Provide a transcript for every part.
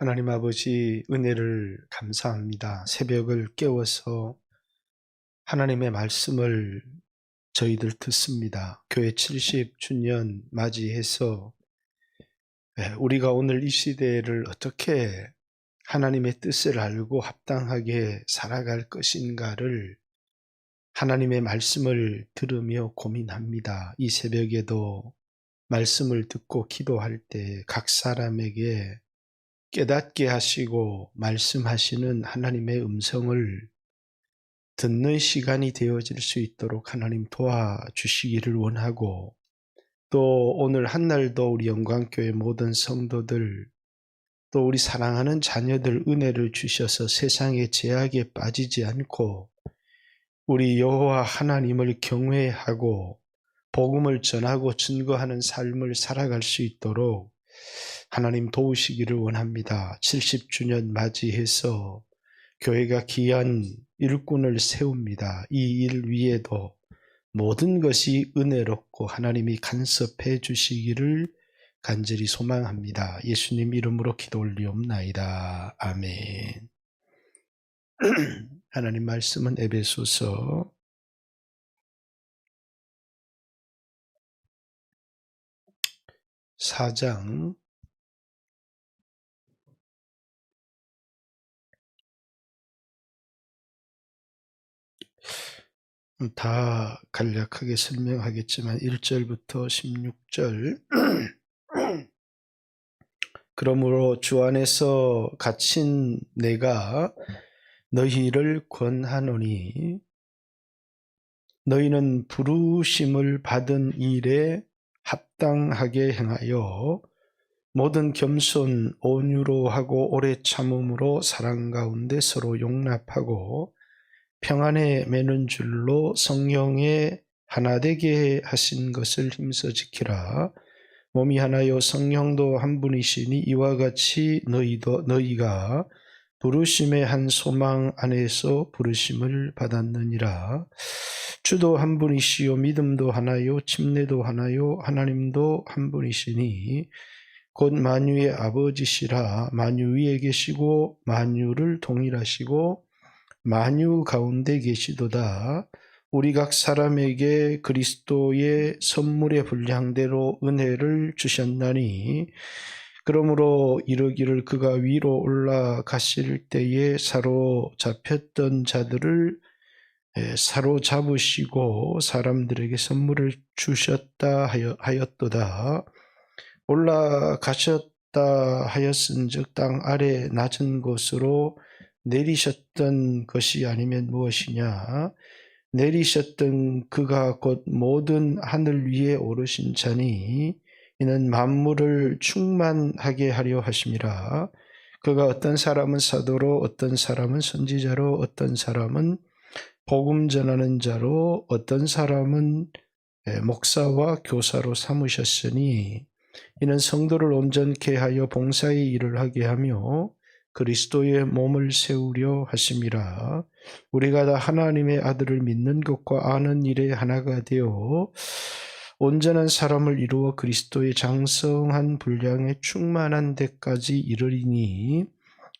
하나님 아버지 은혜를 감사합니다. 새벽을 깨워서 하나님의 말씀을 저희들 듣습니다. 교회 70주년 맞이해서 우리가 오늘 이 시대를 어떻게 하나님의 뜻을 알고 합당하게 살아갈 것인가를 하나님의 말씀을 들으며 고민합니다. 이 새벽에도 말씀을 듣고 기도할 때 각 사람에게 깨닫게 하시고 말씀하시는 하나님의 음성을 듣는 시간이 되어질 수 있도록 하나님 도와주시기를 원하고, 또 오늘 한날도 우리 영광교회 모든 성도들, 또 우리 사랑하는 자녀들 은혜를 주셔서 세상의 제약에 빠지지 않고 우리 여호와 하나님을 경외하고 복음을 전하고 증거하는 삶을 살아갈 수 있도록 하나님 도우시기를 원합니다. 70주년 맞이해서 교회가 귀한 일꾼을 세웁니다. 이 일 위에도 모든 것이 은혜롭고 하나님이 간섭해 주시기를 간절히 소망합니다. 예수님 이름으로 기도 올리옵나이다. 아멘. 하나님 말씀은 에베소서 4장 다 간략하게 설명하겠지만 1절부터 16절. 그러므로 주 안에서 갇힌 내가 너희를 권하노니 너희는 부르심을 받은 일에 합당하게 행하여 모든 겸손 온유로 하고 오래 참음으로 사랑 가운데 서로 용납하고 평안에 매는 줄로 성령에 하나 되게 하신 것을 힘써 지키라. 몸이 하나요 성령도 한 분이시니 이와 같이 너희가 부르심의 한 소망 안에서 부르심을 받았느니라. 주도 한 분이시요 믿음도 하나요 침례도 하나요 하나님도 한 분이시니 곧 만유의 아버지시라. 만유 위에 계시고 만유를 동일하시고 만유 가운데 계시도다. 우리 각 사람에게 그리스도의 선물의 분량대로 은혜를 주셨나니 그러므로 이르기를 그가 위로 올라가실 때에 사로잡혔던 자들을 사로잡으시고 사람들에게 선물을 주셨다 하였도다. 올라가셨다 하였은즉 땅 아래 낮은 곳으로 내리셨던 것이 아니면 무엇이냐. 내리셨던 그가 곧 모든 하늘 위에 오르신 자니 이는 만물을 충만하게 하려 하심이라. 그가 어떤 사람은 사도로 어떤 사람은 선지자로 어떤 사람은 복음 전하는 자로 어떤 사람은 목사와 교사로 삼으셨으니 이는 성도를 온전케 하여 봉사의 일을 하게 하며 그리스도의 몸을 세우려 하심이라. 우리가 다 하나님의 아들을 믿는 것과 아는 일에 하나가 되어 온전한 사람을 이루어 그리스도의 장성한 분량에 충만한 데까지 이르리니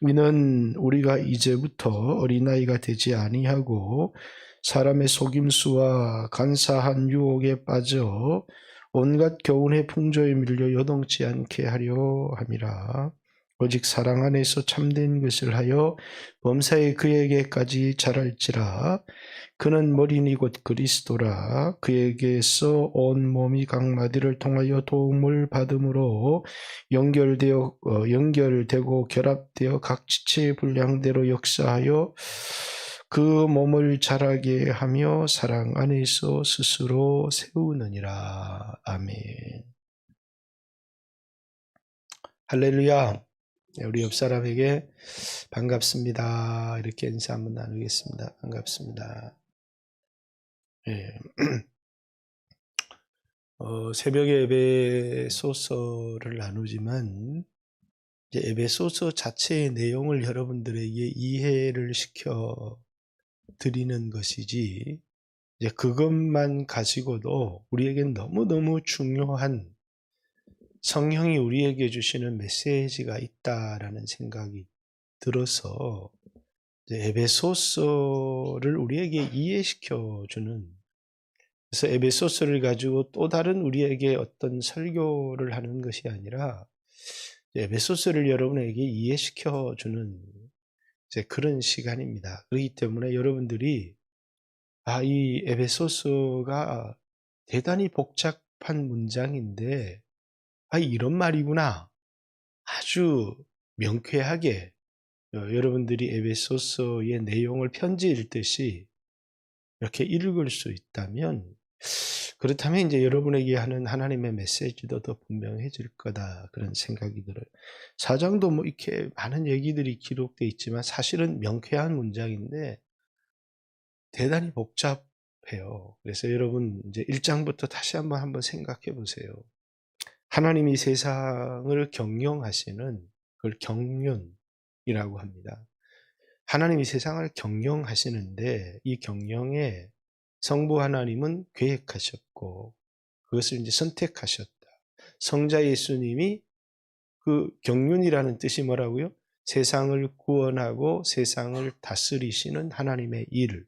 이는 우리가 이제부터 어린아이가 되지 아니하고 사람의 속임수와 간사한 유혹에 빠져 온갖 교훈의 풍조에 밀려 요동치 않게 하려 함이라. 오직 사랑 안에서 참된 것을 하여 범사에 그에게까지 자랄지라. 그는 머리니 곧 그리스도라. 그에게서 온 몸이 각 마디를 통하여 도움을 받음으로 연결되고 결합되어 각 지체의 분량대로 역사하여 그 몸을 자라게 하며 사랑 안에서 스스로 세우느니라. 아멘. 할렐루야. 우리 옆 사람에게 반갑습니다. 이렇게 인사 한번 나누겠습니다. 반갑습니다. 예. 새벽에 에베소서를 나누지만 이제 에베소서 자체의 내용을 여러분들에게 이해를 시켜 드리는 것이지, 이제 그것만 가지고도 우리에겐 너무너무 중요한 성령이 우리에게 주시는 메시지가 있다라는 생각이 들어서 이제 에베소서를 우리에게 이해시켜 주는, 그래서 에베소서를 가지고 또 다른 우리에게 어떤 설교를 하는 것이 아니라 에베소서를 여러분에게 이해시켜 주는 이제 그런 시간입니다. 그렇기 때문에 여러분들이 이 에베소서가 대단히 복잡한 문장인데 이런 말이구나. 아주 명쾌하게 여러분들이 에베소서의 내용을 편지 읽듯이 이렇게 읽을 수 있다면, 그렇다면 이제 여러분에게 하는 하나님의 메시지도 더 분명해질 거다, 그런 생각이 들어요. 사장도 뭐 이렇게 많은 얘기들이 기록되어 있지만 사실은 명쾌한 문장인데 대단히 복잡해요. 그래서 여러분 이제 1장부터 다시 한번 생각해 보세요. 하나님이 세상을 경영하시는, 그걸 경륜이라고 합니다. 하나님이 세상을 경영하시는데 이 경영에 성부 하나님은 계획하셨고 그것을 이제 선택하셨다. 성자 예수님이 그 경륜이라는 뜻이 뭐라고요? 세상을 구원하고 세상을 다스리시는 하나님의 일,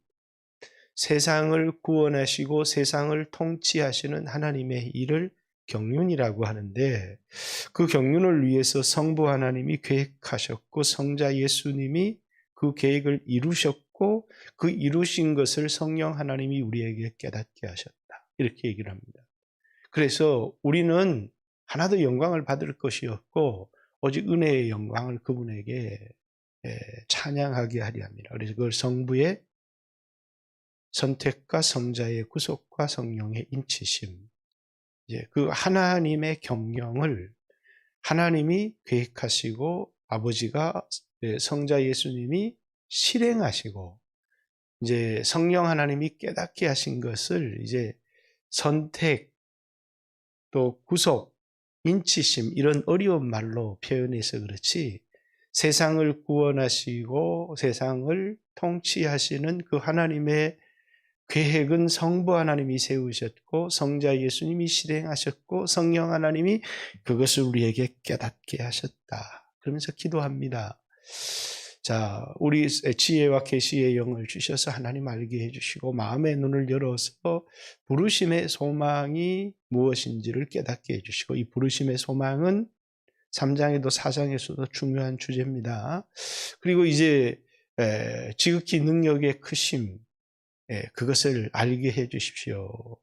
세상을 구원하시고 세상을 통치하시는 하나님의 일을 경륜이라고 하는데, 그 경륜을 위해서 성부 하나님이 계획하셨고 성자 예수님이 그 계획을 이루셨고 그 이루신 것을 성령 하나님이 우리에게 깨닫게 하셨다, 이렇게 얘기를 합니다. 그래서 우리는 하나도 영광을 받을 것이 없고 오직 은혜의 영광을 그분에게 찬양하게 하리 합니다. 그래서 그걸 성부의 선택과 성자의 구속과 성령의 인치심, 이제 그 하나님의 경영을 하나님이 계획하시고 아버지가, 성자 예수님이 실행하시고 이제 성령 하나님이 깨닫게 하신 것을 이제 선택, 또 구속, 인치심, 이런 어려운 말로 표현해서 그렇지, 세상을 구원하시고 세상을 통치하시는 그 하나님의 계획은 성부 하나님이 세우셨고 성자 예수님이 실행하셨고 성령 하나님이 그것을 우리에게 깨닫게 하셨다, 그러면서 기도합니다. 자, 우리 지혜와 계시의 영을 주셔서 하나님 알게 해주시고 마음의 눈을 열어서 부르심의 소망이 무엇인지를 깨닫게 해주시고, 이 부르심의 소망은 3장에도 4장에서도 중요한 주제입니다. 그리고 이제 지극히 능력의 크심, 그것을 알게 해 주십시오.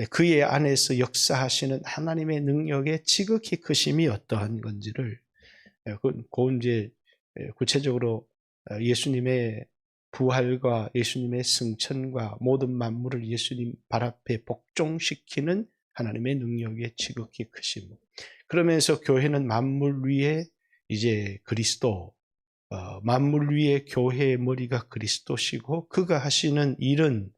그의 안에서 역사하시는 하나님의 능력의 지극히 크심이 어떠한 건지를, 그 이제 구체적으로 예수님의 부활과 예수님의 승천과 모든 만물을 예수님 발 앞에 복종시키는 하나님의 능력의 지극히 크심. 그러면서 교회는 만물 위에 이제 그리스도, 만물 위에 교회의 머리가 그리스도시고 그가 하시는 일은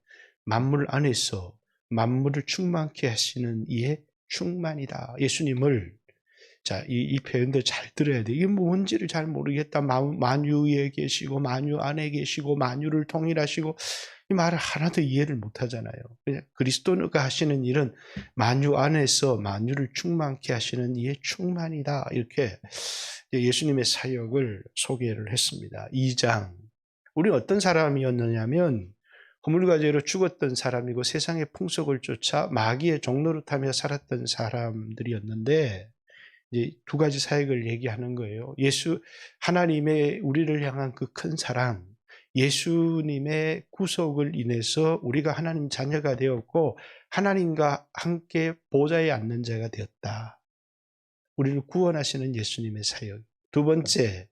만물 안에서 만물을 충만케 하시는 이의 충만이다. 예수님을, 자, 이 표현들 잘 들어야 돼. 이게 뭔지를 잘 모르겠다. 만유 위에 계시고 만유 안에 계시고 만유를 통일하시고, 이 말을 하나도 이해를 못 하잖아요. 그냥 그리스도가 하시는 일은 만유 안에서 만유를 충만케 하시는 이의 충만이다, 이렇게 예수님의 사역을 소개를 했습니다. 2장, 우리 어떤 사람이었느냐면 허물과죄로 죽었던 사람이고 세상의 풍속을 쫓아 마귀의 종노릇하며 살았던 사람들이었는데, 이제 두 가지 사역을 얘기하는 거예요. 하나님의 우리를 향한 그 큰 사랑, 예수님의 구속을 인해서 우리가 하나님 자녀가 되었고 하나님과 함께 보좌에 앉는 자가 되었다. 우리를 구원하시는 예수님의 사역. 두 번째,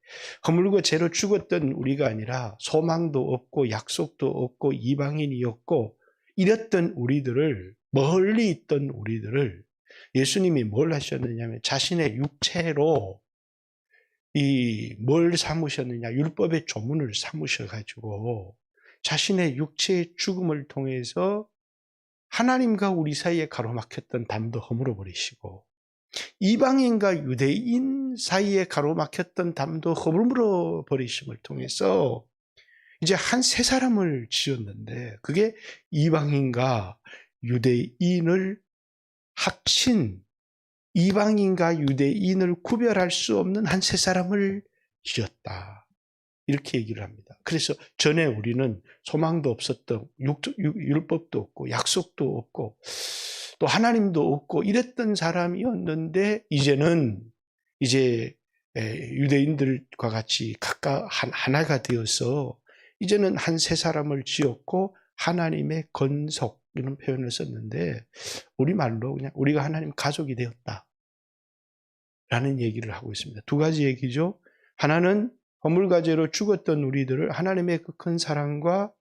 허물과 죄로 죽었던 우리가 아니라 소망도 없고 약속도 없고 이방인이었고 이랬던 우리들을, 멀리 있던 우리들을 예수님이 뭘 하셨느냐면 자신의 육체로 뭘 삼으셨느냐, 율법의 조문을 삼으셔가지고 자신의 육체의 죽음을 통해서 하나님과 우리 사이에 가로막혔던 담도 허물어 버리시고 이방인과 유대인 사이에 가로막혔던 담도 허물어 버리심을 통해서 이제 한 세 사람을 지었는데, 그게 이방인과 유대인을 합친 이방인과 유대인을 구별할 수 없는 한 세 사람을 지었다. 이렇게 얘기를 합니다. 그래서 전에 우리는 소망도 없었던 율법도 없고 약속도 없고 또 하나님도 없고 이랬던 사람이었는데 이제는 유대인들과 같이 각각 하나가 되어서 이제는 한 세 사람을 지었고 하나님의 건속 이런 표현을 썼는데 우리말로 그냥 우리가 하나님 가족이 되었다 라는 얘기를 하고 있습니다. 두 가지 얘기죠. 하나는 허물과죄로 죽었던 우리들을 하나님의 그 큰 사랑과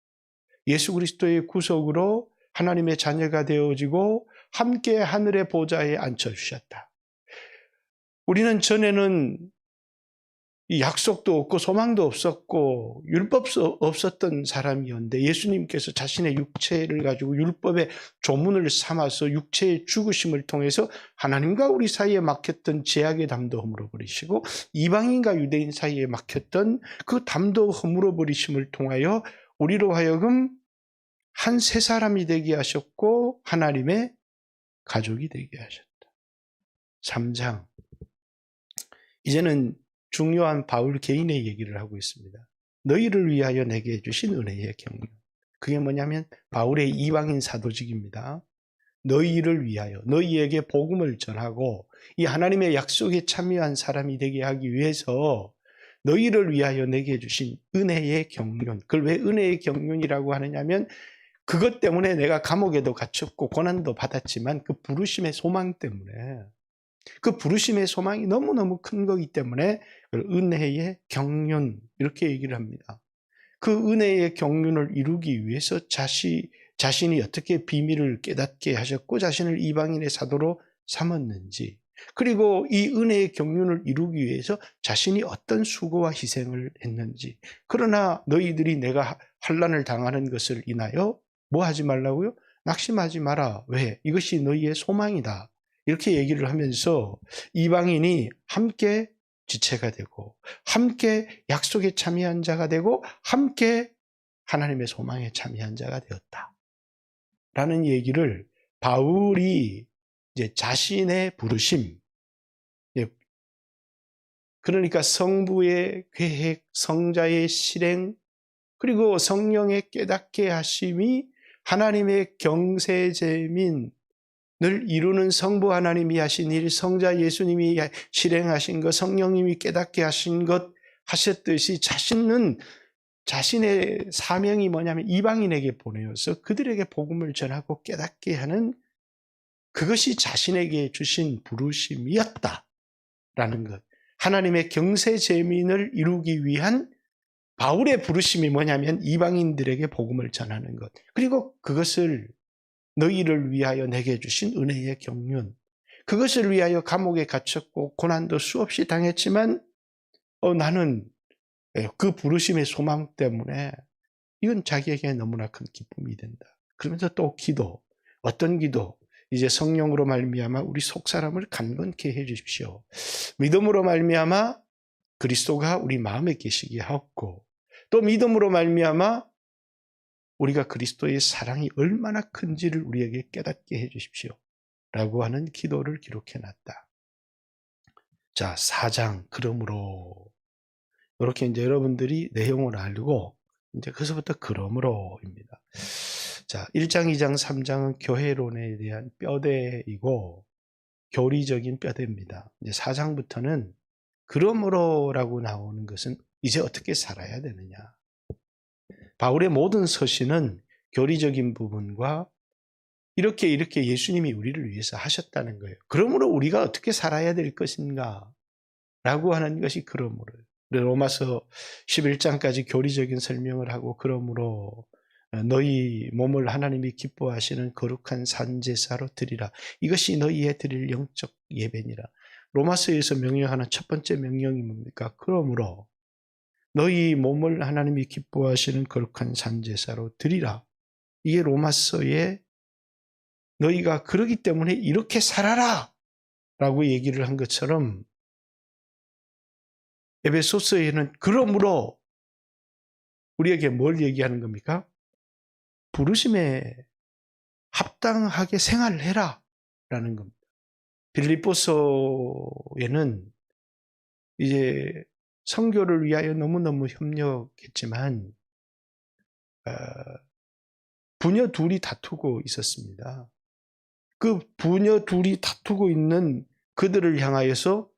예수 그리스도의 구속으로 하나님의 자녀가 되어지고 함께 하늘의 보좌에 앉혀주셨다. 우리는 전에는 이 약속도 없고 소망도 없었고 율법도 없었던 사람이었는데 예수님께서 자신의 육체를 가지고 율법의 조문을 삼아서 육체의 죽으심을 통해서 하나님과 우리 사이에 막혔던 죄악의 담도 허물어 버리시고 이방인과 유대인 사이에 막혔던 그 담도 허물어 버리심을 통하여 우리로 하여금 한 세 사람이 되게 하셨고 하나님의 가족이 되게 하셨다. 3장. 이제는 중요한 바울 개인의 얘기를 하고 있습니다. 너희를 위하여 내게 주신 은혜의 경륜. 그게 뭐냐면 바울의 이방인 사도직입니다. 너희를 위하여 너희에게 복음을 전하고 이 하나님의 약속에 참여한 사람이 되게 하기 위해서 너희를 위하여 내게 주신 은혜의 경륜. 그걸 왜 은혜의 경륜이라고 하느냐면 그것 때문에 내가 감옥에도 갇혔고 고난도 받았지만 그 부르심의 소망 때문에 그 부르심의 소망이 너무너무 큰 거기 때문에 은혜의 경륜 이렇게 얘기를 합니다. 그 은혜의 경륜을 이루기 위해서 자신이 어떻게 비밀을 깨닫게 하셨고 자신을 이방인의 사도로 삼았는지 그리고 이 은혜의 경륜을 이루기 위해서 자신이 어떤 수고와 희생을 했는지 그러나 너희들이 내가 환난을 당하는 것을 인하여 뭐 하지 말라고요? 낙심하지 마라. 왜? 이것이 너희의 소망이다. 이렇게 얘기를 하면서 이방인이 함께 지체가 되고 함께 약속에 참여한 자가 되고 함께 하나님의 소망에 참여한 자가 되었다. 라는 얘기를 바울이 이제 자신의 부르심, 그러니까 성부의 계획, 성자의 실행, 그리고 성령의 깨닫게 하심이 하나님의 경세제민을 이루는 성부 하나님이 하신 일, 성자 예수님이 실행하신 것, 성령님이 깨닫게 하신 것 하셨듯이 자신의 사명이 뭐냐면 이방인에게 보내어서 그들에게 복음을 전하고 깨닫게 하는 그것이 자신에게 주신 부르심이었다라는 것. 하나님의 경세제민을 이루기 위한 바울의 부르심이 뭐냐면 이방인들에게 복음을 전하는 것. 그리고 그것을 너희를 위하여 내게 주신 은혜의 경륜. 그것을 위하여 감옥에 갇혔고 고난도 수없이 당했지만 나는 그 부르심의 소망 때문에 이건 자기에게 너무나 큰 기쁨이 된다. 그러면서 또 기도. 어떤 기도? 이제 성령으로 말미암아 우리 속사람을 강건케 해 주십시오. 믿음으로 말미암아 그리스도가 우리 마음에 계시게 하옵고 또 믿음으로 말미암아 우리가 그리스도의 사랑이 얼마나 큰지를 우리에게 깨닫게 해 주십시오. 라고 하는 기도를 기록해 놨다. 자, 4장. 그러므로 이렇게 이제 여러분들이 내용을 알고 이제 그래서부터 그러므로입니다. 자, 1장, 2장, 3장은 교회론에 대한 뼈대이고 교리적인 뼈대입니다. 이제 4장부터는 그러므로라고 나오는 것은 이제 어떻게 살아야 되느냐. 바울의 모든 서신은 교리적인 부분과 이렇게 예수님이 우리를 위해서 하셨다는 거예요. 그러므로 우리가 어떻게 살아야 될 것인가 라고 하는 것이 그러므로. 로마서 11장까지 교리적인 설명을 하고 그러므로 너희 몸을 하나님이 기뻐하시는 거룩한 산제사로 드리라. 이것이 너희의 드릴 영적 예배니라. 로마서에서 명령하는 첫 번째 명령이 뭡니까? 그러므로 너희 몸을 하나님이 기뻐하시는 거룩한 산제사로 드리라. 이게 로마서에 너희가 그러기 때문에 이렇게 살아라 라고 얘기를 한 것처럼 에베소서에는 그러므로 우리에게 뭘 얘기하는 겁니까? 부르심에 합당하게 생활을 해라 라는 겁니다. 빌립보서에는 이제 선교를 위하여 너무너무 협력했지만 부녀 둘이 다투고 있었습니다. 그 부녀 둘이 다투고 있는 그들을 향하여서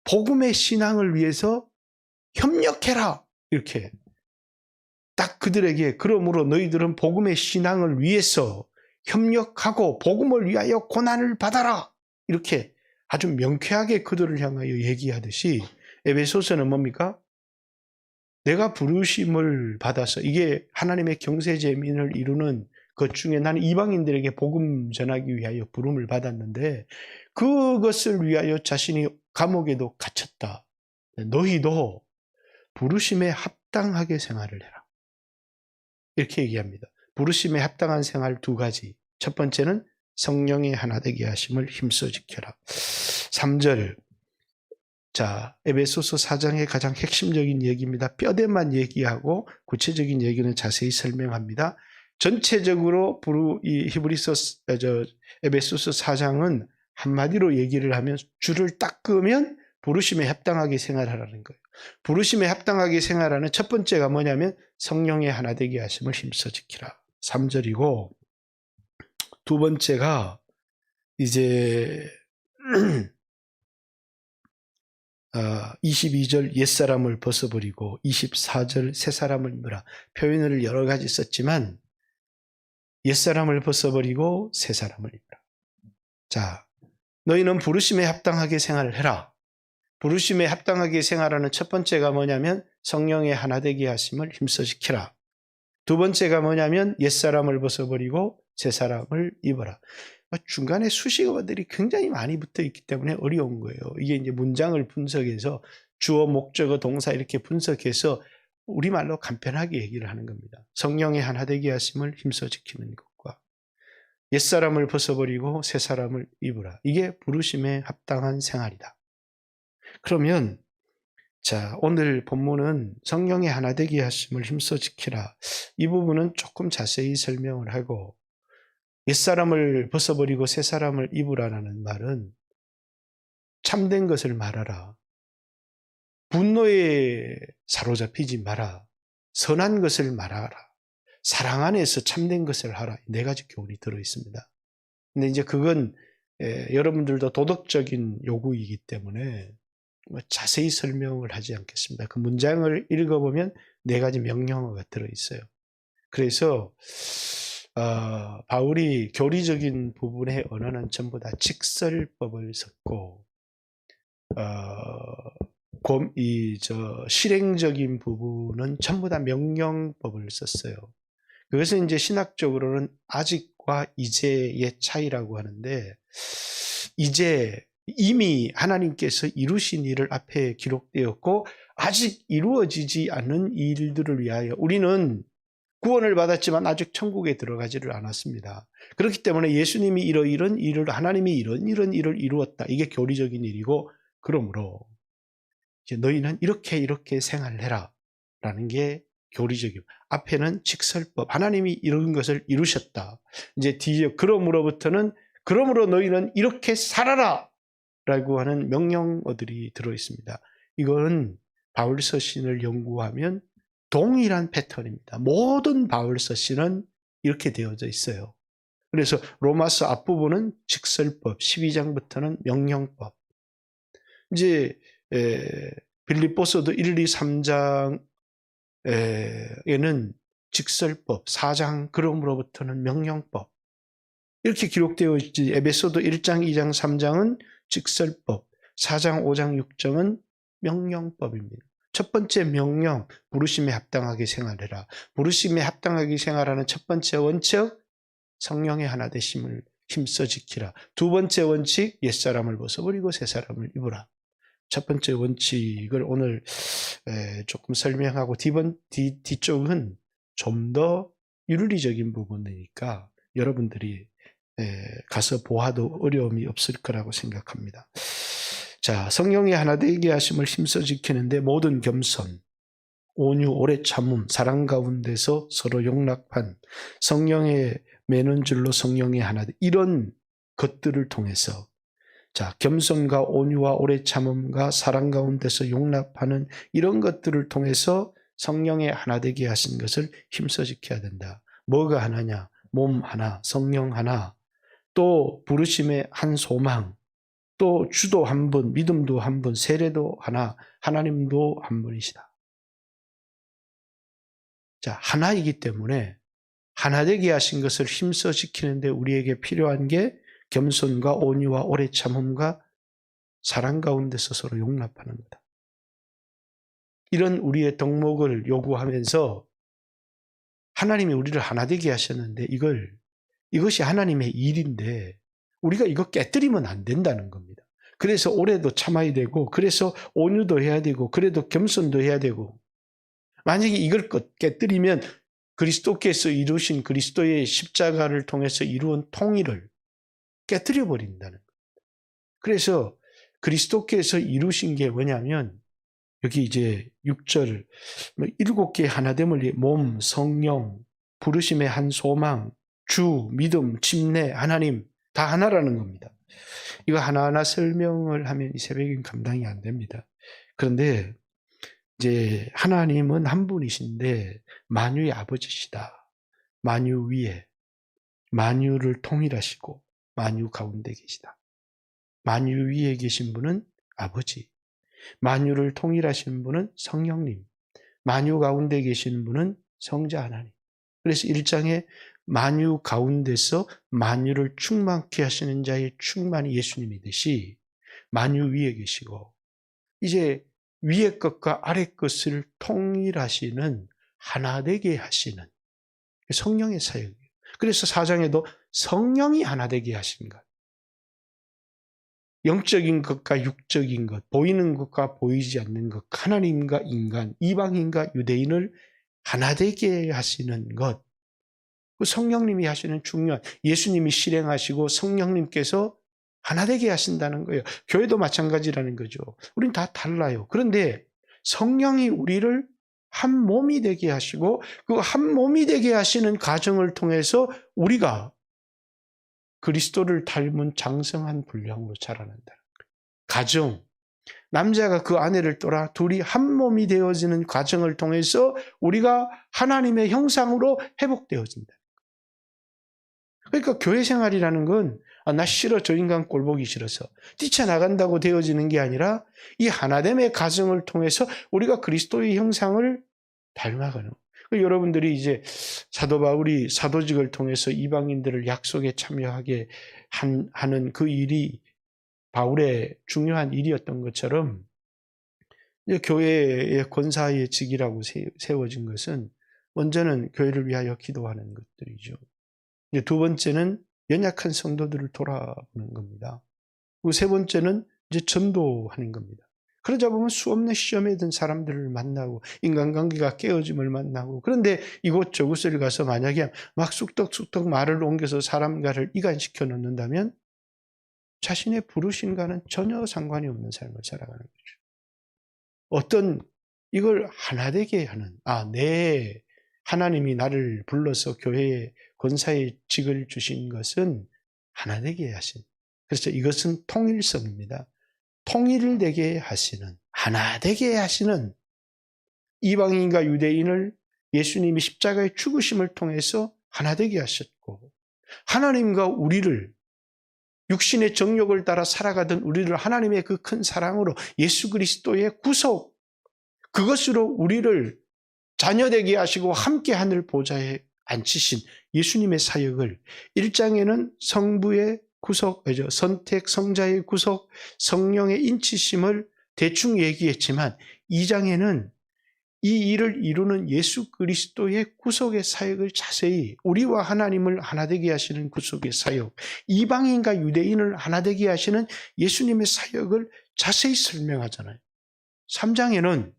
복음의 신앙을 위해서 협력해라, 이렇게 딱 그들에게, 그러므로 너희들은 복음의 신앙을 위해서 협력하고 복음을 위하여 고난을 받아라, 이렇게 아주 명쾌하게 그들을 향하여 얘기하듯이 에베소서는 뭡니까? 내가 부르심을 받아서, 이게 하나님의 경세재민을 이루는 것 중에 나는 이방인들에게 복음 전하기 위하여 부름을 받았는데 그것을 위하여 자신이 감옥에도 갇혔다. 너희도 부르심에 합당하게 생활을 해라, 이렇게 얘기합니다. 부르심에 합당한 생활 두 가지. 첫 번째는 성령의 하나 되게 하심을 힘써 지켜라. 3절. 자, 에베소서 4장의 가장 핵심적인 얘기입니다. 뼈대만 얘기하고 구체적인 얘기는 자세히 설명합니다. 전체적으로 이 에베소서 4장은 한마디로 얘기를 하면, 줄을 딱 끄면 부르심에 합당하게 생활하라는 거예요. 부르심에 합당하게 생활하는 첫 번째가 뭐냐면 성령의 하나 되게 하심을 힘써 지키라. 3절이고, 두 번째가 이제 22절 옛사람을 벗어버리고 24절 새사람을 입으라. 표현을 여러 가지 썼지만 옛사람을 벗어버리고 새사람을 입으라. 자, 너희는 부르심에 합당하게 생활을 해라. 부르심에 합당하게 생활하는 첫 번째가 뭐냐면 성령의 하나 되게 하심을 힘써 지키라. 두 번째가 뭐냐면 옛사람을 벗어버리고 새사람을 입어라. 중간에 수식어들이 굉장히 많이 붙어 있기 때문에 어려운 거예요. 이게 이제 문장을 분석해서 주어, 목적어, 동사 이렇게 분석해서 우리말로 간편하게 얘기를 하는 겁니다. 성령의 하나 되게 하심을 힘써 지키는 것과 옛사람을 벗어버리고 새사람을 입으라. 이게 부르심에 합당한 생활이다. 그러면 자, 오늘 본문은 성령의 하나 되게 하심을 힘써 지키라. 이 부분은 조금 자세히 설명을 하고, 옛사람을 벗어버리고 새사람을 입으라는 말은 참된 것을 말하라. 분노에 사로잡히지 마라. 선한 것을 말하라. 사랑 안에서 참된 것을 하라. 네 가지 교훈이 들어있습니다. 근데 이제 그건 여러분들도 도덕적인 요구이기 때문에 자세히 설명을 하지 않겠습니다. 그 문장을 읽어보면 네 가지 명령어가 들어있어요. 그래서 바울이 교리적인 부분의 언어는 전부 다 직설법을 썼고, 실행적인 부분은 전부 다 명령법을 썼어요. 그것은 이제 신학적으로는 아직과 이제의 차이라고 하는데, 이제 이미 하나님께서 이루신 일을 앞에 기록되었고 아직 이루어지지 않은 일들을 위하여 우리는 구원을 받았지만 아직 천국에 들어가지를 않았습니다. 그렇기 때문에 예수님이 이런 일을, 하나님이 이런 일을 이루었다. 이게 교리적인 일이고, 그러므로 이제 너희는 이렇게 생활해라 라는 게 교리적이고, 앞에는 직설법, 하나님이 이런 것을 이루셨다. 이제 뒤에 그러므로 너희는 이렇게 살아라 라고 하는 명령어들이 들어있습니다. 이거는 바울 서신을 연구하면 동일한 패턴입니다. 모든 바울 서신은 이렇게 되어져 있어요. 그래서 로마서 앞부분은 직설법, 12장부터는 명령법. 이제 빌립보서도 1, 2, 3장에는 직설법, 4장 그럼으로부터는 명령법. 이렇게 기록되어 있지. 에베소도 1장, 2장, 3장은 직설법, 4장, 5장, 6장은 명령법입니다. 첫 번째 명령, 부르심에 합당하게 생활해라. 부르심에 합당하게 생활하는 첫 번째 원칙, 성령의 하나 되심을 힘써 지키라. 두 번째 원칙, 옛사람을 벗어버리고 새사람을 입으라. 첫 번째 원칙을 오늘 조금 설명하고, 뒤쪽은 좀 더 윤리적인 부분이니까 여러분들이 가서 보아도 어려움이 없을 거라고 생각합니다. 자, 성령의 하나 되게 하심을 힘써 지키는데 모든 겸손, 온유, 오래 참음, 사랑 가운데서 서로 용납한, 성령의 매는 줄로 성령의 하나, 이런 것들을 통해서 자, 겸손과 온유와 오래 참음과 사랑 가운데서 용납하는 이런 것들을 통해서 성령의 하나 되게 하신 것을 힘써 지켜야 된다. 뭐가 하나냐? 몸 하나, 성령 하나, 또 부르심의 한 소망, 또 주도 한 분, 믿음도 한 분, 세례도 하나, 하나님도 한 분이시다. 자, 하나이기 때문에 하나 되게 하신 것을 힘써 지키는데 우리에게 필요한 게 겸손과 온유와 오래 참음과 사랑 가운데서 서로 용납하는 거다. 이런 우리의 덕목을 요구하면서 하나님이 우리를 하나 되게 하셨는데 이것이 하나님의 일인데 우리가 이거 깨뜨리면 안 된다는 겁니다. 그래서 오래도 참아야 되고, 그래서 온유도 해야 되고, 그래도 겸손도 해야 되고, 만약에 이걸 깨뜨리면 그리스도께서 이루신 그리스도의 십자가를 통해서 이루은 통일을 깨뜨려 버린다는 겁니다. 그래서 그리스도께서 이루신 게 뭐냐면 여기 이제 6절 7개의 하나됨을 위해 몸, 성령, 부르심의 한 소망, 주, 믿음, 침례, 하나님 다 하나라는 겁니다. 이거 하나하나 설명을 하면 이 새벽엔 감당이 안 됩니다. 그런데 이제 하나님은 한 분이신데 만유의 아버지시다. 만유 위에 만유를 통일하시고 만유 가운데 계시다. 만유 위에 계신 분은 아버지, 만유를 통일하신 분은 성령님, 만유 가운데 계신 분은 성자 하나님. 그래서 1장에 만유 가운데서 만유를 충만케 하시는 자의 충만이 예수님이듯이 만유 위에 계시고 이제 위의 것과 아래 것을 통일하시는 하나 되게 하시는 성령의 사역이에요. 그래서 4장에도 성령이 하나 되게 하신 것. 영적인 것과 육적인 것, 보이는 것과 보이지 않는 것, 하나님과 인간, 이방인과 유대인을 하나 되게 하시는 것. 그 성령님이 하시는 중요한, 예수님이 실행하시고 성령님께서 하나 되게 하신다는 거예요. 교회도 마찬가지라는 거죠. 우린 다 달라요. 그런데 성령이 우리를 한 몸이 되게 하시고 그 한 몸이 되게 하시는 과정을 통해서 우리가 그리스도를 닮은 장성한 분량으로 자라난다는 거예요. 가정, 남자가 그 아내를 떠나 둘이 한 몸이 되어지는 과정을 통해서 우리가 하나님의 형상으로 회복되어진다. 그러니까 교회 생활이라는 건 나 싫어, 저 인간 꼴 보기 싫어서 뛰쳐나간다고 되어지는 게 아니라 이 하나됨의 과정을 통해서 우리가 그리스도의 형상을 닮아가는 거예요. 여러분들이 이제 사도 바울이 사도직을 통해서 이방인들을 약속에 참여하게 하는 그 일이 바울의 중요한 일이었던 것처럼 이제 교회의 권사의 직이라고 세워진 것은 먼저는 교회를 위하여 기도하는 것들이죠. 이제 두 번째는 연약한 성도들을 돌아보는 겁니다. 그리고 세 번째는 이제 전도하는 겁니다. 그러자 보면 수없는 시험에 든 사람들을 만나고 인간관계가 깨어짐을 만나고 그런데 이곳저곳을 가서 만약에 막 쑥덕쑥덕 말을 옮겨서 사람과를 이간시켜 놓는다면 자신의 부르심과는 전혀 상관이 없는 삶을 살아가는 거죠. 어떤 이걸 하나 되게 하는 내 하나님이 나를 불러서 교회에 권사의 직을 주신 것은 하나 되게 하신. 그래서 이것은 통일성입니다. 통일되게 하시는, 하나 되게 하시는 이방인과 유대인을 예수님이 십자가의 죽으심을 통해서 하나 되게 하셨고 하나님과 우리를 육신의 정욕을 따라 살아가던 우리를 하나님의 그 큰 사랑으로 예수 그리스도의 구속, 그것으로 우리를 자녀되게 하시고 함께 하늘 보좌에 앉히신 예수님의 사역을 1장에는 성부의 구속, 선택, 성자의 구속, 성령의 인치심을 대충 얘기했지만 2장에는 이 일을 이루는 예수 그리스도의 구속의 사역을 자세히 우리와 하나님을 하나 되게 하시는 구속의 사역, 이방인과 유대인을 하나 되게 하시는 예수님의 사역을 자세히 설명하잖아요. 3장에는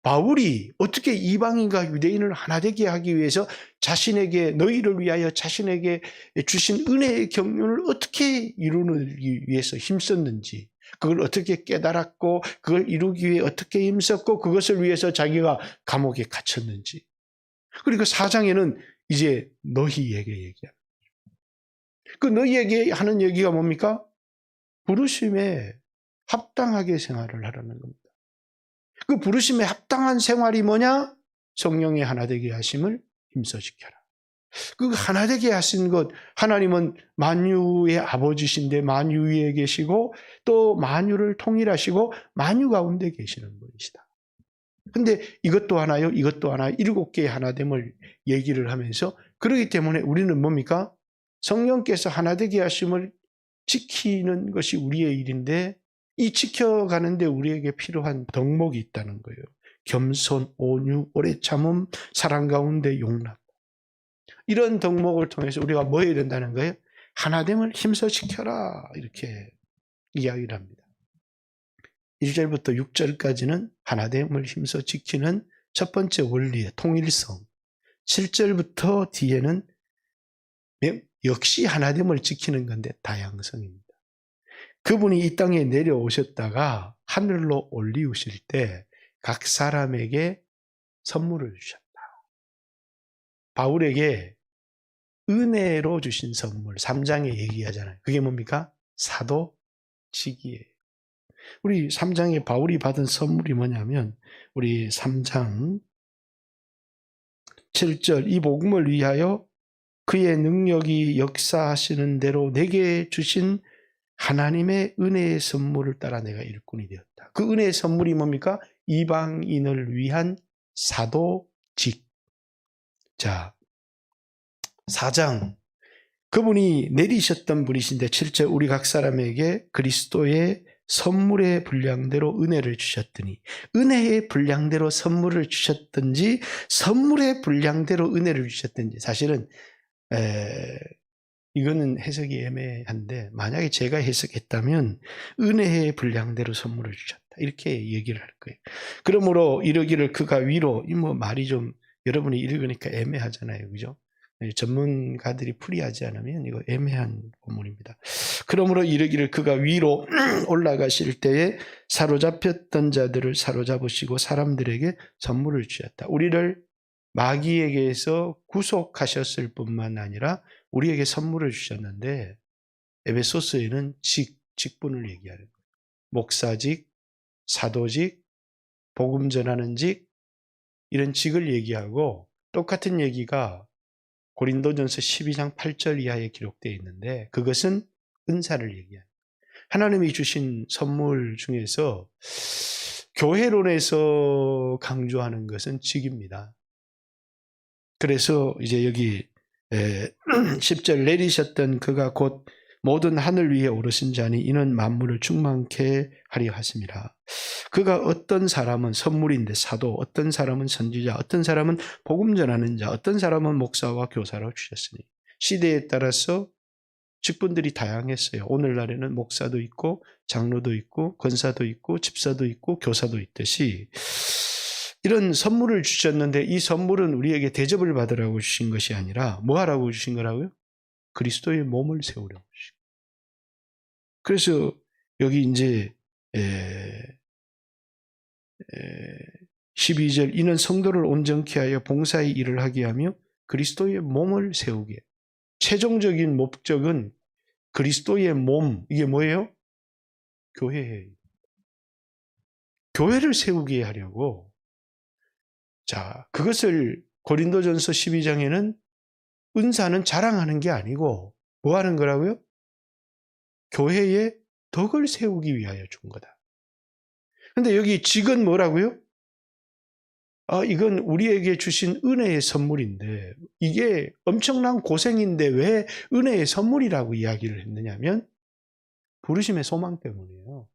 바울이 어떻게 이방인과 유대인을 하나 되게 하기 위해서 자신에게 너희를 위하여 자신에게 주신 은혜의 경륜을 어떻게 이루기 위해서 힘썼는지, 그걸 어떻게 깨달았고 그걸 이루기 위해 어떻게 힘썼고 그것을 위해서 자기가 감옥에 갇혔는지. 그리고 4장에는 이제 너희에게 얘기합니다. 그 너희에게 하는 얘기가 뭡니까? 부르심에 합당하게 생활을 하라는 겁니다. 그 부르심에 합당한 생활이 뭐냐? 성령의 하나되게 하심을 힘써 지켜라. 그 하나되게 하신 것, 하나님은 만유의 아버지신데 만유 위에 계시고 또 만유를 통일하시고 만유 가운데 계시는 분이시다. 근데 이것도 하나요, 이것도 하나, 7개의 하나됨을 얘기를 하면서, 그렇기 때문에 우리는 뭡니까? 성령께서 하나되게 하심을 지키는 것이 우리의 일인데, 이 지켜가는데 우리에게 필요한 덕목이 있다는 거예요. 겸손, 온유, 오래 참음, 사랑 가운데 용납. 이런 덕목을 통해서 우리가 뭐 해야 된다는 거예요? 하나됨을 힘써 지켜라, 이렇게 이야기를 합니다. 1절부터 6절까지는 하나됨을 힘써 지키는 첫 번째 원리의 통일성, 7절부터 뒤에는 역시 하나됨을 지키는 건데 다양성입니다. 그분이 이 땅에 내려오셨다가 하늘로 올리우실 때 각 사람에게 선물을 주셨다. 바울에게 은혜로 주신 선물, 3장에 얘기하잖아요. 그게 뭡니까? 사도직이에요. 우리 3장에 바울이 받은 선물이 뭐냐면, 우리 3장 7절, 이 복음을 위하여 그의 능력이 역사하시는 대로 내게 주신 하나님의 은혜의 선물을 따라 내가 일꾼이 되었다. 그 은혜의 선물이 뭡니까? 이방인을 위한 사도직. 자, 4장, 그분이 내리셨던 분이신데 7절, 우리 각 사람에게 그리스도의 선물의 분량대로 은혜를 주셨더니, 은혜의 분량대로 선물을 주셨든지 선물의 분량대로 은혜를 주셨든지, 사실은 이거는 해석이 애매한데, 만약에 제가 해석했다면 은혜의 분량대로 선물을 주셨다, 이렇게 얘기를 할 거예요. 그러므로 이르기를 그가 위로, 이 뭐 말이 좀 여러분이 읽으니까 애매하잖아요, 그죠? 전문가들이 풀이하지 않으면 이거 애매한 본문입니다. 그러므로 이르기를 그가 위로 올라가실 때에 사로잡혔던 자들을 사로잡으시고 사람들에게 선물을 주셨다. 우리를 마귀에게서 구속하셨을 뿐만 아니라 우리에게 선물을 주셨는데, 에베소서에는 직분을 얘기하는 거예요. 목사직, 사도직, 복음 전하는 직, 이런 직을 얘기하고, 똑같은 얘기가 고린도전서 12장 8절 이하에 기록되어 있는데, 그것은 은사를 얘기합니다. 하나님이 주신 선물 중에서 교회론에서 강조하는 것은 직입니다. 그래서 이제 여기 10절, 내리셨던 그가 곧 모든 하늘 위에 오르신 자니 이는 만물을 충만케 하려 하심이라. 그가 어떤 사람은 선물인데 사도, 어떤 사람은 선지자, 어떤 사람은 복음 전하는 자, 어떤 사람은 목사와 교사로 주셨으니, 시대에 따라서 직분들이 다양했어요. 오늘날에는 목사도 있고 장로도 있고 권사도 있고 집사도 있고 교사도 있듯이 이런 선물을 주셨는데, 이 선물은 우리에게 대접을 받으라고 주신 것이 아니라 뭐 하라고 주신 거라고요? 그리스도의 몸을 세우려고 주신 거예요. 그래서 여기 이제 12절, 이는 성도를 온전케 하여 봉사의 일을 하게 하며 그리스도의 몸을 세우게. 최종적인 목적은 그리스도의 몸, 이게 뭐예요? 교회예요. 교회를 세우게 하려고. 자, 그것을 고린도전서 12장에는 은사는 자랑하는 게 아니고 뭐 하는 거라고요? 교회의 덕을 세우기 위하여 준 거다. 근데 여기 직은 뭐라고요? 이건 우리에게 주신 은혜의 선물인데, 이게 엄청난 고생인데 왜 은혜의 선물이라고 이야기를 했느냐면 부르심의 소망 때문이에요.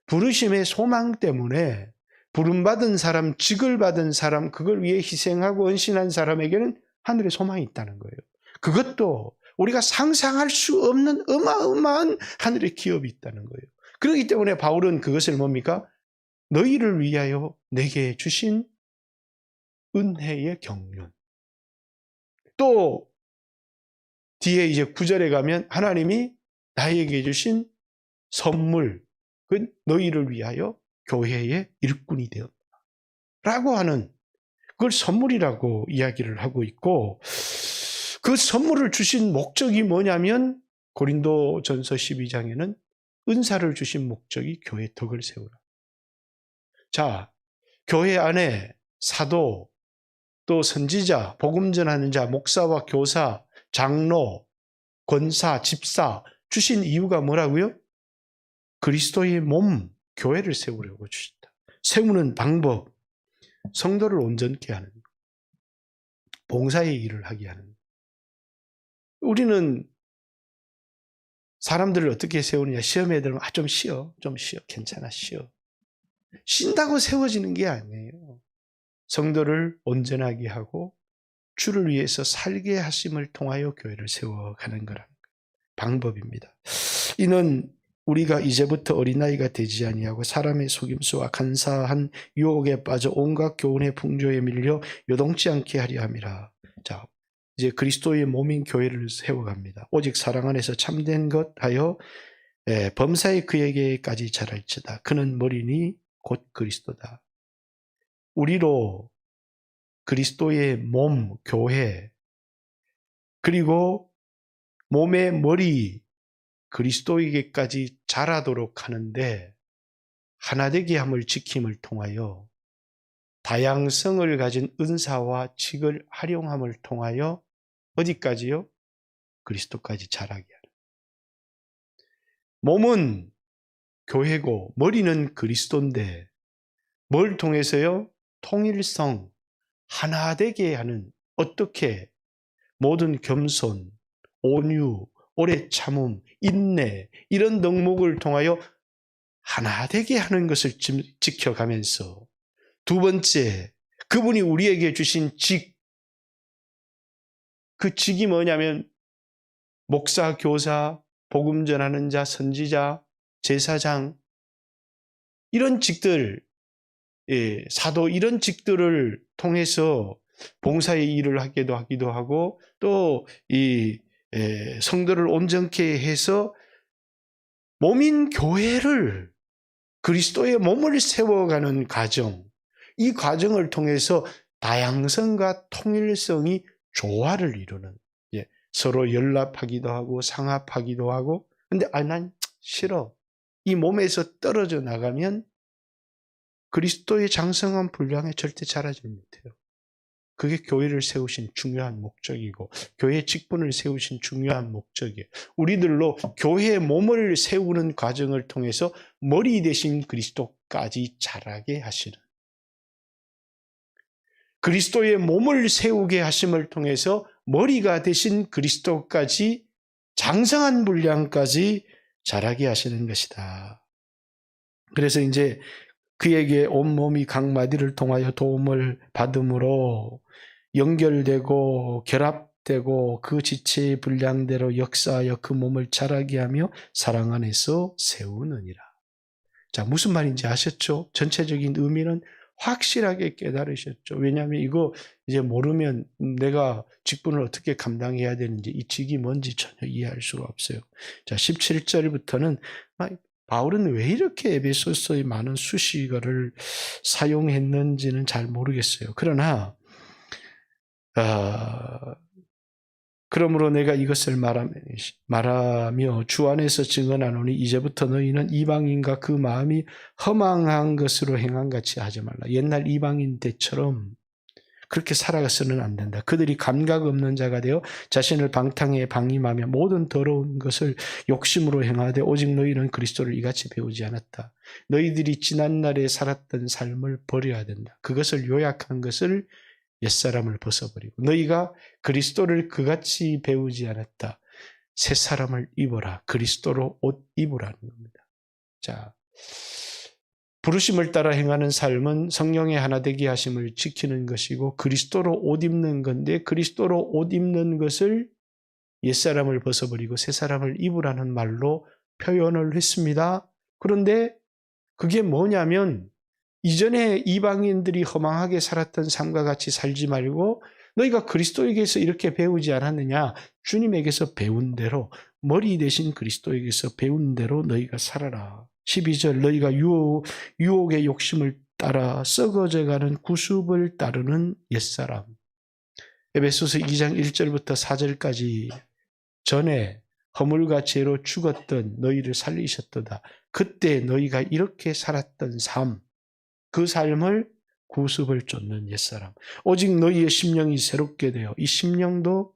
부르심의 소망 때문에 부름받은 사람, 직을 받은 사람, 그걸 위해 희생하고 헌신한 사람에게는 하늘의 소망이 있다는 거예요. 그것도 우리가 상상할 수 없는 어마어마한 하늘의 기업이 있다는 거예요. 그렇기 때문에 바울은 그것을 뭡니까? 너희를 위하여 내게 주신 은혜의 경륜. 또 뒤에 이제 9절에 가면 하나님이 나에게 주신 선물, 그 너희를 위하여 교회의 일꾼이 되었다 라고 하는, 그걸 선물이라고 이야기를 하고 있고, 그 선물을 주신 목적이 뭐냐면 고린도전서 12장에는 은사를 주신 목적이 교회 덕을 세우라. 자, 교회 안에 사도, 또 선지자, 복음 전하는 자, 목사와 교사, 장로, 권사, 집사 주신 이유가 뭐라고요? 그리스도의 몸, 교회를 세우려고 주셨다. 세우는 방법, 성도를 온전케 하는 것, 봉사의 일을 하게 하는 것. 우리는 사람들을 어떻게 세우느냐, 시험에 들면 좀 쉬어, 괜찮아, 쉬어. 쉰다고 세워지는 게 아니에요. 성도를 온전하게 하고 주를 위해서 살게 하심을 통하여 교회를 세워가는 거라는 방법입니다. 이는 우리가 이제부터 어린아이가 되지 아니하고 사람의 속임수와 간사한 유혹에 빠져 온갖 교훈의 풍조에 밀려 요동치 않게 하려 함이라. 자, 이제 그리스도의 몸인 교회를 세워갑니다. 오직 사랑 안에서 참된 것 하여 범사에 그에게까지 자랄지다. 그는 머리니 곧 그리스도다. 우리로 그리스도의 몸, 교회, 그리고 몸의 머리 그리스도에게까지 자라도록 하는데 하나되게 함을 지킴을 통하여 다양성을 가진 은사와 직을 활용함을 통하여 어디까지요? 그리스도까지 자라게 하는. 몸은 교회고 머리는 그리스도인데 뭘 통해서요? 통일성, 하나되게 하는, 어떻게? 모든 겸손, 온유, 오래 참음, 인내 이런 덕목을 통하여 하나되게 하는 것을 지켜가면서, 두 번째, 그분이 우리에게 주신 직, 그 직이 뭐냐면 목사, 교사, 복음 전하는 자, 선지자, 제사장 이런 직들, 사도 이런 직들을 통해서 봉사의 일을 하기도 하고 또 이 성도를 온전케 해서 몸인 교회를 그리스도의 몸을 세워가는 과정, 이 과정을 통해서 다양성과 통일성이 조화를 이루는, 서로 연합하기도 하고 상합하기도 하고. 근데 난 싫어. 이 몸에서 떨어져 나가면 그리스도의 장성한 분량에 절대 자라지 못해요. 그게 교회를 세우신 중요한 목적이고 교회의 직분을 세우신 중요한 목적이에요. 우리들로 교회의 몸을 세우는 과정을 통해서 머리 대신 그리스도까지 자라게 하시는, 그리스도의 몸을 세우게 하심을 통해서 머리가 되신 그리스도까지 장성한 분량까지 자라게 하시는 것이다. 그래서 이제 그에게 온몸이 각 마디를 통하여 도움을 받음으로 연결되고 결합되고 그 지체의 분량대로 역사하여 그 몸을 자라게 하며 사랑 안에서 세우느니라. 자, 무슨 말인지 아셨죠? 전체적인 의미는 확실하게 깨달으셨죠? 왜냐하면 이거 이제 모르면 내가 직분을 어떻게 감당해야 되는지, 이 직이 뭔지 전혀 이해할 수가 없어요. 자, 17절부터는 바울은 왜 이렇게 에베소서의 많은 수식어를 사용했는지는 잘 모르겠어요. 그러나 그러므로 내가 이것을 말하며 주 안에서 증언하노니 이제부터 너희는 이방인과 그 마음이 허망한 것으로 행한 같이 하지 말라. 옛날 이방인 때처럼 그렇게 살아가서는 안 된다. 그들이 감각 없는 자가 되어 자신을 방탕에 방임하며 모든 더러운 것을 욕심으로 행하되 오직 너희는 그리스도를 이같이 배우지 않았다. 너희들이 지난날에 살았던 삶을 버려야 된다. 그것을 요약한 것을 옛사람을 벗어버리고 너희가 그리스도를 그같이 배우지 않았다. 새 사람을 입어라. 그리스도로 옷 입으라는 겁니다. 자, 부르심을 따라 행하는 삶은 성령의 하나 되게 하심을 지키는 것이고 그리스도로 옷 입는 건데, 그리스도로 옷 입는 것을 옛사람을 벗어버리고 새 사람을 입으라는 말로 표현을 했습니다. 그런데 그게 뭐냐면 이전에 이방인들이 허망하게 살았던 삶과 같이 살지 말고 너희가 그리스도에게서 이렇게 배우지 않았느냐? 주님에게서 배운 대로, 머리 대신 그리스도에게서 배운 대로 너희가 살아라. 12절, 너희가 유혹의 욕심을 따라 썩어져가는 구습을 따르는 옛사람. 에베소서 2장 1절부터 4절까지 전에 허물과 죄로 죽었던 너희를 살리셨도다. 그때 너희가 이렇게 살았던 삶, 그 삶을 구습을 쫓는 옛사람. 오직 너희의 심령이 새롭게 되어, 이 심령도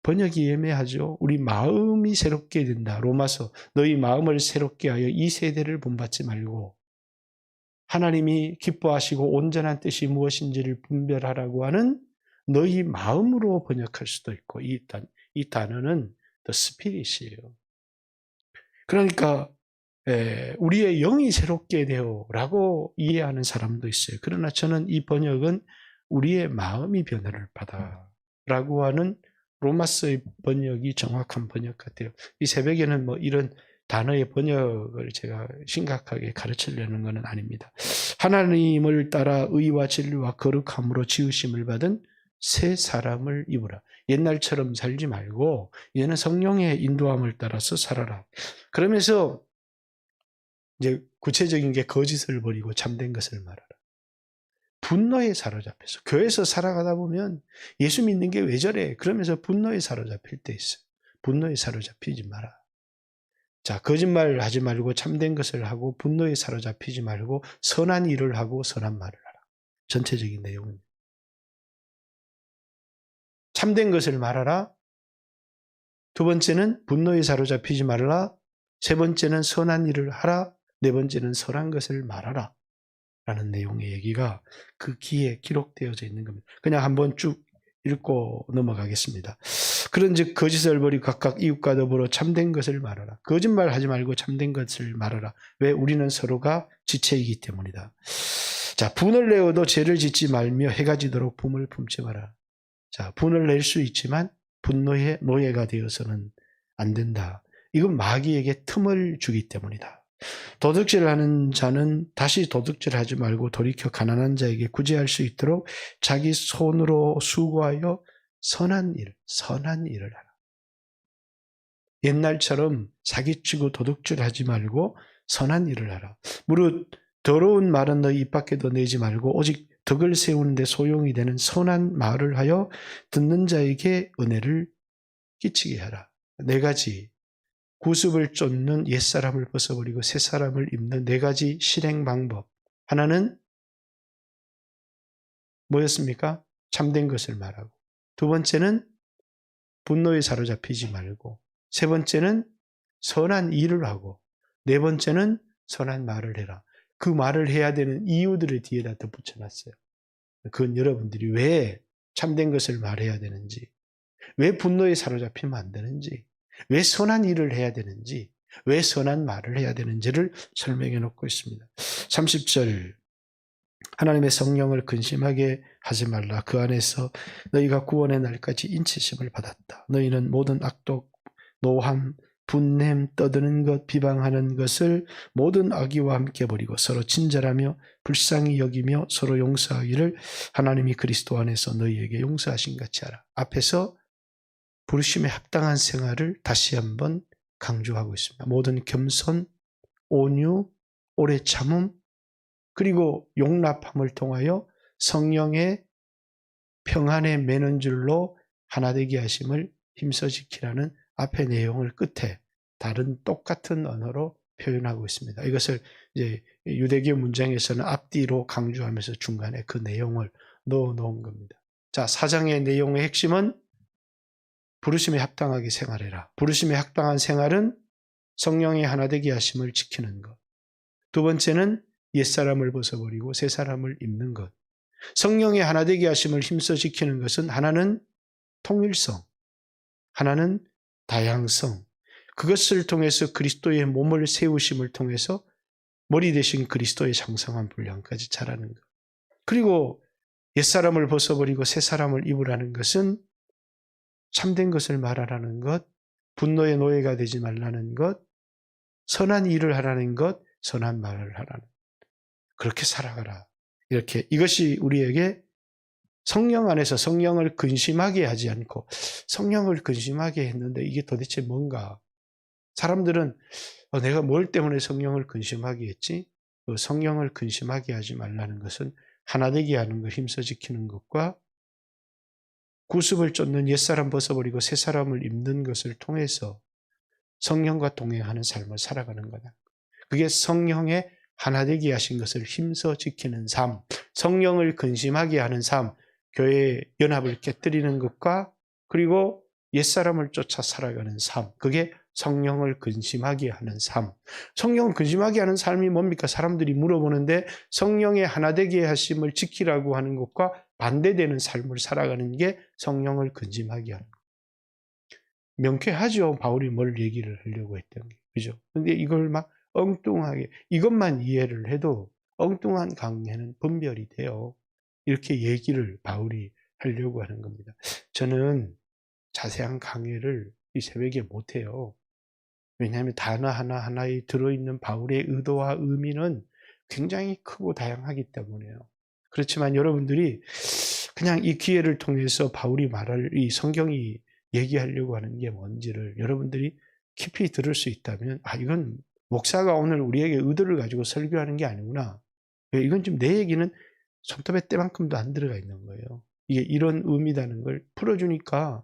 번역이 애매하죠. 우리 마음이 새롭게 된다. 로마서 너희 마음을 새롭게 하여 이 세대를 본받지 말고 하나님이 기뻐하시고 온전한 뜻이 무엇인지를 분별하라고 하는 너희 마음으로 번역할 수도 있고, 이 단어는 the spirit이에요. 그러니까 우리의 영이 새롭게 되어라고 이해하는 사람도 있어요. 그러나 저는 이 번역은 우리의 마음이 변화를 받아라고 하는 로마서의 번역이 정확한 번역 같아요. 이 새벽에는 뭐 이런 단어의 번역을 제가 심각하게 가르치려는 것은 아닙니다. 하나님을 따라 의와 진리와 거룩함으로 지으심을 받은 새 사람을 입으라. 옛날처럼 살지 말고 이제는 성령의 인도함을 따라서 살아라. 그러면서 이제 구체적인 게 거짓을 버리고 참된 것을 말하라. 분노에 사로잡혀서 교회에서 살아가다 보면 예수 믿는 게 왜 저래? 그러면서 분노에 사로잡힐 때 있어요. 분노에 사로잡히지 마라. 자, 거짓말 하지 말고 참된 것을 하고 분노에 사로잡히지 말고 선한 일을 하고 선한 말을 하라. 전체적인 내용은. 참된 것을 말하라. 두 번째는 분노에 사로잡히지 말라. 세 번째는 선한 일을 하라. 네 번째는 선한 것을 말하라. 라는 내용의 얘기가 그 기에 기록되어져 있는 겁니다. 그냥 한번 쭉 읽고 넘어가겠습니다. 그런즉 거짓을 버리고 각각 이웃과 더불어 참된 것을 말하라. 거짓말하지 말고 참된 것을 말하라. 왜? 우리는 서로가 지체이기 때문이다. 자, 분을 내어도 죄를 짓지 말며 해가 지도록 붐을 품지 마라. 자, 분을 낼 수 있지만 분노의 노예가 되어서는 안 된다. 이건 마귀에게 틈을 주기 때문이다. 도둑질하는 자는 다시 도둑질하지 말고 돌이켜 가난한 자에게 구제할 수 있도록 자기 손으로 수고하여 선한 일을 하라. 옛날처럼 사기치고 도둑질하지 말고 선한 일을 하라. 무릇 더러운 말은 너희 입 밖에도 내지 말고 오직 덕을 세우는 데 소용이 되는 선한 말을 하여 듣는 자에게 은혜를 끼치게 하라. 네 가지 구습을 쫓는 옛사람을 벗어버리고 새사람을 입는 네 가지 실행 방법. 하나는 뭐였습니까? 참된 것을 말하고. 두 번째는 분노에 사로잡히지 말고. 세 번째는 선한 일을 하고. 네 번째는 선한 말을 해라. 그 말을 해야 되는 이유들을 뒤에다 더 붙여놨어요. 그건 여러분들이 왜 참된 것을 말해야 되는지, 왜 분노에 사로잡히면 안 되는지, 왜 선한 일을 해야 되는지, 왜 선한 말을 해야 되는지를 설명해 놓고 있습니다. 30절 하나님의 성령을 근심하게 하지 말라. 그 안에서 너희가 구원의 날까지 인치심을 받았다. 너희는 모든 악독, 노함, 분냄, 떠드는 것, 비방하는 것을 모든 악의와 함께 버리고 서로 친절하며 불쌍히 여기며 서로 용서하기를 하나님이 그리스도 안에서 너희에게 용서하신 같이 하라. 앞에서 부르심에 합당한 생활을 다시 한번 강조하고 있습니다. 모든 겸손, 온유, 오래 참음, 그리고 용납함을 통하여 성령의 평안에 매는 줄로 하나 되게 하심을 힘써 지키라는 앞의 내용을 끝에 다른 똑같은 언어로 표현하고 있습니다. 이것을 이제 유대교 문장에서는 앞뒤로 강조하면서 중간에 그 내용을 넣어 놓은 겁니다. 자, 4장의 내용의 핵심은 부르심에 합당하게 생활해라. 부르심에 합당한 생활은 성령의 하나 되게 하심을 지키는 것. 두 번째는 옛사람을 벗어버리고 새사람을 입는 것. 성령의 하나 되게 하심을 힘써 지키는 것은 하나는 통일성, 하나는 다양성. 그것을 통해서 그리스도의 몸을 세우심을 통해서 머리 대신 그리스도의 장성한 분량까지 자라는 것. 그리고 옛사람을 벗어버리고 새사람을 입으라는 것은 참된 것을 말하라는 것, 분노의 노예가 되지 말라는 것, 선한 일을 하라는 것, 선한 말을 하라는 것. 그렇게 살아가라. 이렇게 이것이 우리에게 성령 안에서 성령을 근심하게 하지 않고 성령을 근심하게 했는데 이게 도대체 뭔가? 사람들은 내가 뭘 때문에 성령을 근심하게 했지? 그 성령을 근심하게 하지 말라는 것은 하나 되게 하는 것, 힘써 지키는 것과 구습을 쫓는 옛사람 벗어버리고 새사람을 입는 것을 통해서 성령과 동행하는 삶을 살아가는 거다. 그게 성령의 하나되게 하신 것을 힘써 지키는 삶, 성령을 근심하게 하는 삶, 교회의 연합을 깨뜨리는 것과 그리고 옛사람을 쫓아 살아가는 삶, 그게 성령을 근심하게 하는 삶. 성령을 근심하게 하는 삶이 뭡니까? 사람들이 물어보는데 성령의 하나되게 하심을 지키라고 하는 것과 반대되는 삶을 살아가는 게 성령을 근심하게 하는 것. 명쾌하죠. 바울이 뭘 얘기를 하려고 했던 게. 그죠? 근데 이걸 막 엉뚱하게, 이것만 이해를 해도 엉뚱한 강해는 분별이 돼요. 이렇게 얘기를 바울이 하려고 하는 겁니다. 저는 자세한 강해를 이 새벽에 못해요. 왜냐하면 단어 하나하나에 들어있는 바울의 의도와 의미는 굉장히 크고 다양하기 때문에요. 그렇지만 여러분들이 그냥 이 기회를 통해서 바울이 말할 이 성경이 얘기하려고 하는 게 뭔지를 여러분들이 깊이 들을 수 있다면, 아, 이건 목사가 오늘 우리에게 의도를 가지고 설교하는 게 아니구나. 이건 지금 내 얘기는 손톱에 때만큼도 안 들어가 있는 거예요. 이게 이런 의미라는 걸 풀어주니까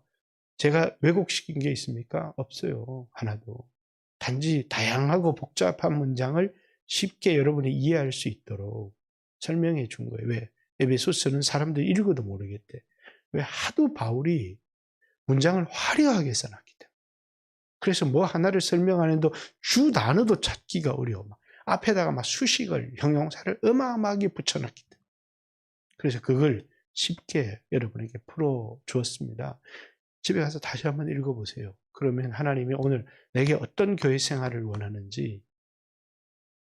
제가 왜곡시킨 게 있습니까? 없어요. 하나도. 단지 다양하고 복잡한 문장을 쉽게 여러분이 이해할 수 있도록 설명해 준 거예요. 왜? 에베소서는 사람들이 읽어도 모르겠대. 왜? 하도 바울이 문장을 화려하게 써놨기 때문에. 그래서 뭐 하나를 설명하는데 주 단어도 찾기가 어려워. 앞에다가 막 수식을, 형용사를 어마어마하게 붙여놨기 때문에. 그래서 그걸 쉽게 여러분에게 풀어주었습니다. 집에 가서 다시 한번 읽어보세요. 그러면 하나님이 오늘 내게 어떤 교회 생활을 원하는지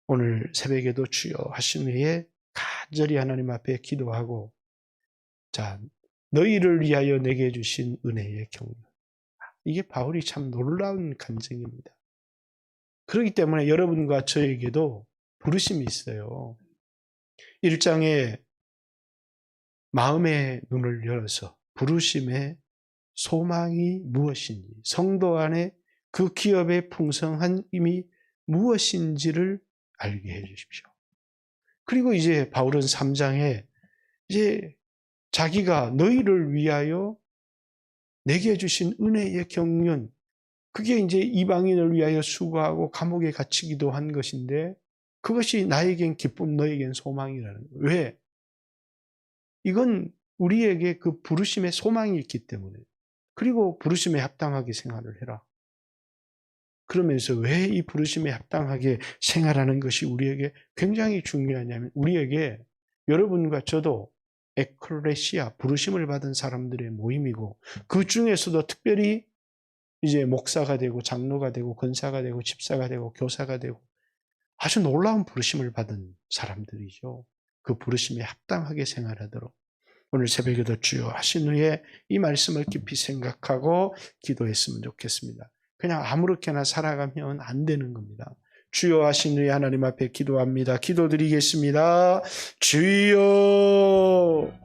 오늘 새벽에도 주여 하신 후에 간절히 하나님 앞에 기도하고, 자, 너희를 위하여 내게 주신 은혜의 경륜. 이게 바울이 참 놀라운 간증입니다. 그렇기 때문에 여러분과 저에게도 부르심이 있어요. 1장에 마음의 눈을 열어서 부르심의 소망이 무엇인지, 성도 안에 그 기업의 풍성한 힘이 무엇인지를 알게 해 주십시오. 그리고 이제 바울은 3장에 이제 자기가 너희를 위하여 내게 주신 은혜의 경륜, 그게 이제 이방인을 위하여 수고하고 감옥에 갇히기도 한 것인데 그것이 나에겐 기쁨, 너에겐 소망이라는 거예요. 왜? 이건 우리에게 그 부르심의 소망이 있기 때문에. 그리고 부르심에 합당하게 생활을 해라. 그러면서 왜 이 부르심에 합당하게 생활하는 것이 우리에게 굉장히 중요하냐면, 우리에게 여러분과 저도 에클레시아, 부르심을 받은 사람들의 모임이고, 그 중에서도 특별히 이제 목사가 되고 장로가 되고 권사가 되고 집사가 되고 교사가 되고 아주 놀라운 부르심을 받은 사람들이죠. 그 부르심에 합당하게 생활하도록 오늘 새벽에도 주여 하신 후에 이 말씀을 깊이 생각하고 기도했으면 좋겠습니다. 그냥 아무렇게나 살아가면 안 되는 겁니다. 주여 하신 후에 하나님 앞에 기도합니다. 기도드리겠습니다. 주여.